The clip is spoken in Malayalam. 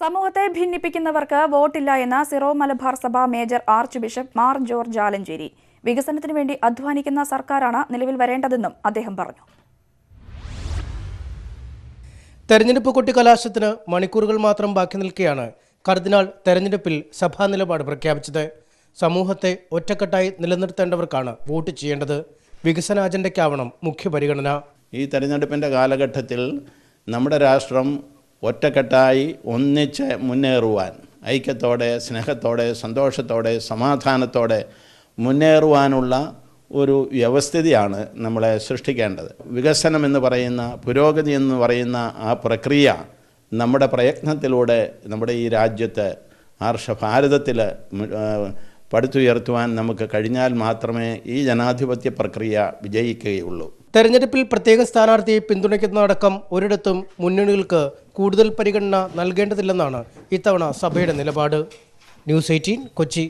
സമൂഹത്തെ ഭിന്നിപ്പിക്കുന്നവർക്ക് വോട്ടില്ല എന്ന Syro Malabar Sabha major archbishop Mar George Alencherry. വികസനത്തിനു വേണ്ടി അധ്വാനിക്കുന്ന സർക്കാരാണ് നിലവിൽ വരേണ്ടതെന്നും അദ്ദേഹം പറഞ്ഞു. തെരഞ്ഞെടുപ്പ് കൊട്ടിക്കലാശത്തിന് മണിക്കൂറുകൾ മാത്രം ബാക്കി നിൽക്കെയാണ് കർദിനാൾ തെരഞ്ഞെടുപ്പിൽ സഭാ നിലപാട് പ്രഖ്യാപിച്ചത്. സമൂഹത്തെ ഒറ്റക്കെട്ടായി നിലനിർത്തേണ്ടവർക്കാണ് വോട്ട് ചെയ്യേണ്ടത്. വികസന അജണ്ടയ്ക്കാവണം മുഖ്യ പരിഗണന. ഈ തെരഞ്ഞെടുപ്പിൻ്റെ കാലഘട്ടത്തിൽ നമ്മുടെ രാഷ്ട്രം ഒറ്റക്കെട്ടായി ഒന്നിച്ച് മുന്നേറുവാൻ, ഐക്യത്തോടെ, സ്നേഹത്തോടെ, സന്തോഷത്തോടെ, സമാധാനത്തോടെ മുന്നേറുവാനുള്ള ഒരു വ്യവസ്ഥിതിയാണ് നമ്മളെ സൃഷ്ടിക്കേണ്ടത്. വികസനം എന്ന് പറയുന്ന, പുരോഗതി എന്ന് പറയുന്ന ആ പ്രക്രിയ നമ്മുടെ പ്രയത്നത്തിലൂടെ നമ്മുടെ ഈ രാജ്യത്ത്, ഭാരതത്തിൽ പടുത്തുയർത്തുവാൻ നമുക്ക് കഴിഞ്ഞാൽ മാത്രമേ ഈ ജനാധിപത്യ പ്രക്രിയ വിജയിക്കുകയുള്ളൂ. തെരഞ്ഞെടുപ്പിൽ പ്രത്യേക സ്ഥാനാർത്ഥിയെ പിന്തുണയ്ക്കുന്നതടക്കം ഒരിടത്തും മുന്നണികൾക്ക് കൂടുതൽ പരിഗണന നൽകേണ്ടതില്ലെന്നാണ് ഇത്തവണ സഭയുടെ നിലപാട്. ന്യൂസ് 18 കൊച്ചി.